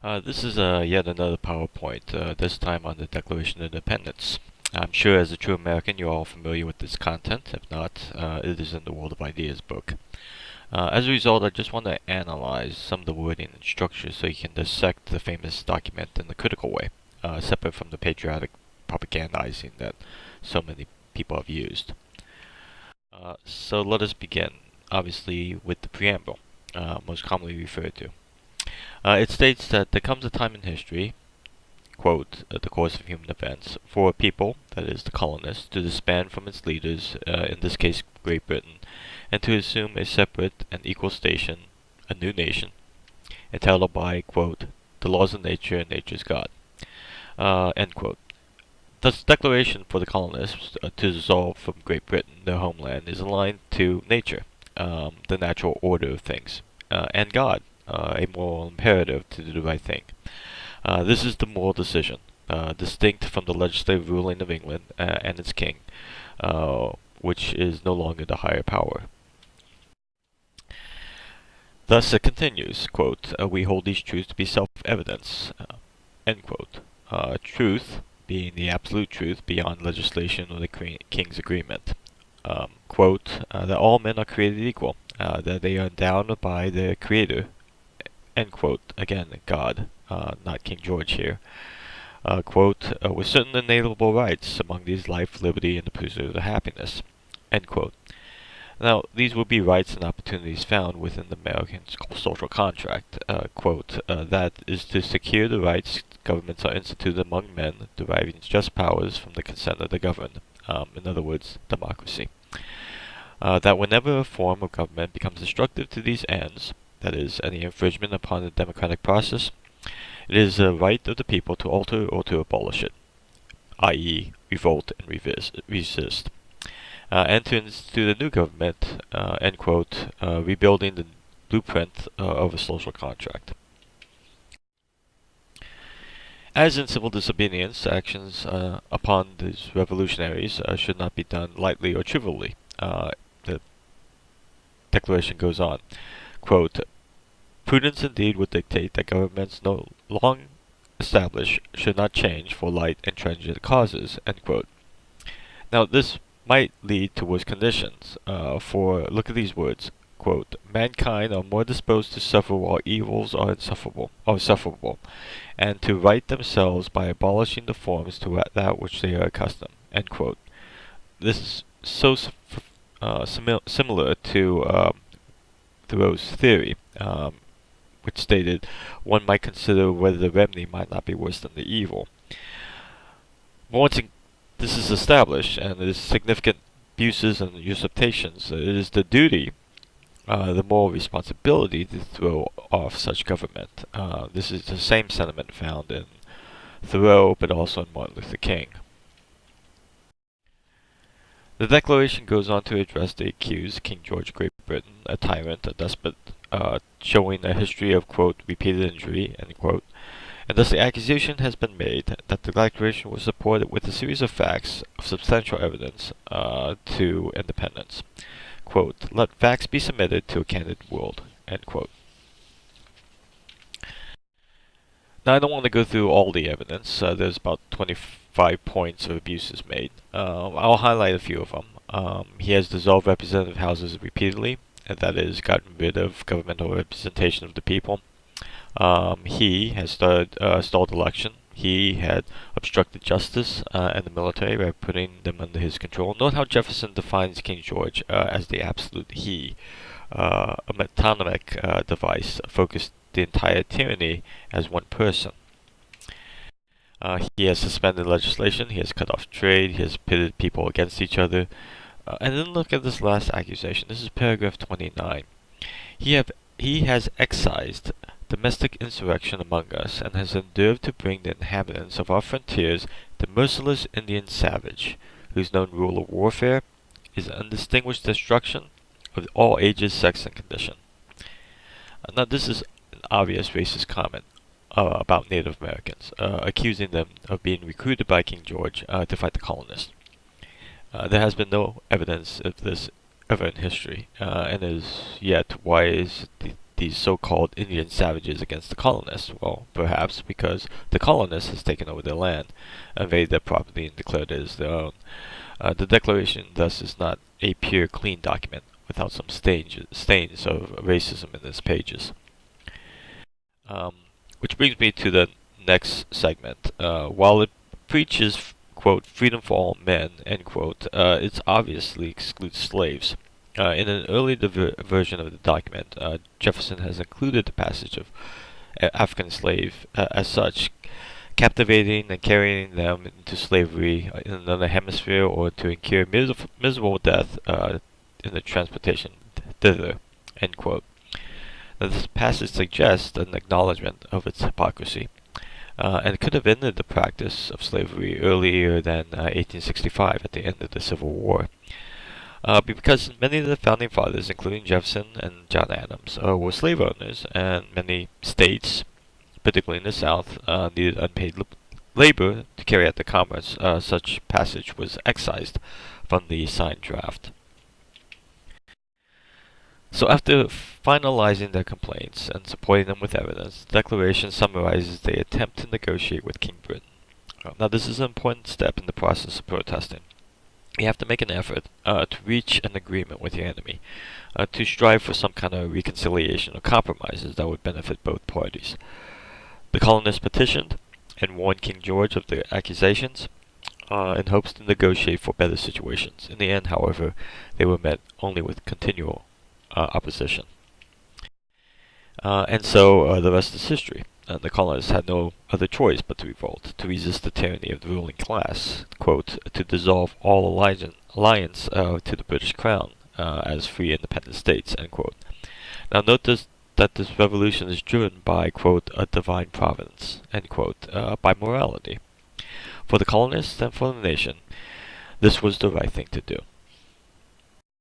This is yet another PowerPoint, this time on the Declaration of Independence. I'm sure as a true American you're all familiar with this content. If not, it is in the World of Ideas book. As a result, I just want to analyze some of the wording and structure so you can dissect the famous document in a critical way, separate from the patriotic propagandizing that so many people have used. So let us begin, obviously, with the preamble, most commonly referred to. It states that there comes a time in history, quote, the course of human events, for a people, that is, the colonists, to disband from its leaders, in this case Great Britain, and to assume a separate and equal station, a new nation, entitled by, quote, the laws of nature and nature's God, end quote. Thus, the declaration for the colonists to dissolve from Great Britain, their homeland, is aligned to nature, the natural order of things, and God, a moral imperative to do the right thing. This is the moral decision, distinct from the legislative ruling of England and its king, which is no longer the higher power. Thus it continues, quote, we hold these truths to be self-evidence, end quote. Truth being the absolute truth beyond legislation or the king's agreement. Quote, that all men are created equal, that they are endowed by their creator, end quote, again, God, not King George here, quote, with certain inalienable rights, among these life, liberty, and the pursuit of happiness, end quote. Now, these would be rights and opportunities found within the American social contract, quote, that is to secure the rights governments are instituted among men, deriving just powers from the consent of the governed, in other words, democracy. That whenever a form of government becomes destructive to these ends, that is, any infringement upon the democratic process, it is the right of the people to alter or to abolish it, i.e., revolt and resist. And to institute a new government, end quote, rebuilding the blueprint of a social contract. As in civil disobedience, actions upon these revolutionaries should not be done lightly or trivially. The declaration goes on, quote, prudence indeed would dictate that governments no long established should not change for light and transient causes, end quote. Now this might lead to worse conditions, for look at these words, quote, mankind are more disposed to suffer while evils are sufferable, and to right themselves by abolishing the forms to that which they are accustomed, end quote. This is so similar to Thoreau's theory, which stated one might consider whether the remedy might not be worse than the evil. But once this is established, and there is significant abuses and usurpations, it is the duty, the moral responsibility to throw off such government. This is the same sentiment found in Thoreau, but also in Martin Luther King. The Declaration goes on to address the accused King George of Great Britain, a tyrant, a despot, showing a history of, quote, repeated injury, end quote, and thus the accusation has been made that the Declaration was supported with a series of facts of substantial evidence to independence. Quote, let facts be submitted to a candid world, end quote. Now I don't want to go through all the evidence. There's about 25 points of abuses made. I'll highlight a few of them. He has dissolved representative houses repeatedly, and that is gotten rid of governmental representation of the people. He has stalled election. He had obstructed justice and the military by putting them under his control. Note how Jefferson defines King George as the absolute he, a metonymic device focused the entire tyranny as one person. He has suspended legislation. He has cut off trade. He has pitted people against each other. And then look at this last accusation. This is paragraph 29. He has excised domestic insurrection among us, and has endeavored to bring the inhabitants of our frontiers the merciless Indian savage, whose known rule of warfare is undistinguished destruction of all ages, sex, and condition. Now this is an obvious racist comment about Native Americans, accusing them of being recruited by King George to fight the colonists. There has been no evidence of this ever in history, and as yet, why is the these so-called Indian savages against the colonists? Well, perhaps because the colonists has taken over their land, invaded their property, and declared it as their own. The Declaration thus is not a pure, clean document without some stains of racism in its pages. Which brings me to the next segment. While it preaches, quote, freedom for all men, end quote, it obviously excludes slaves. In an early version of the document, Jefferson has included the passage of African slave as such, captivating and carrying them into slavery in another hemisphere or to incur miserable death in the transportation thither, end quote. Now, this passage suggests an acknowledgement of its hypocrisy, and could have ended the practice of slavery earlier than 1865 at the end of the Civil War. Because many of the founding fathers, including Jefferson and John Adams, were slave owners, and many states, particularly in the South, needed unpaid labor to carry out the commerce, such passage was excised from the signed draft. So after finalizing their complaints and supporting them with evidence, the Declaration summarizes their attempt to negotiate with King Britain. Now this is an important step in the process of protesting. You have to make an effort to reach an agreement with your enemy, to strive for some kind of reconciliation or compromises that would benefit both parties. The colonists petitioned and warned King George of the accusations in hopes to negotiate for better situations. In the end, however, they were met only with continual opposition. And so the rest is history. The colonists had no other choice but to revolt, to resist the tyranny of the ruling class, quote, to dissolve all alliance to the British Crown as free independent states, end quote. Now note that this revolution is driven by, quote, a divine providence, end quote, by morality. For the colonists and for the nation, this was the right thing to do.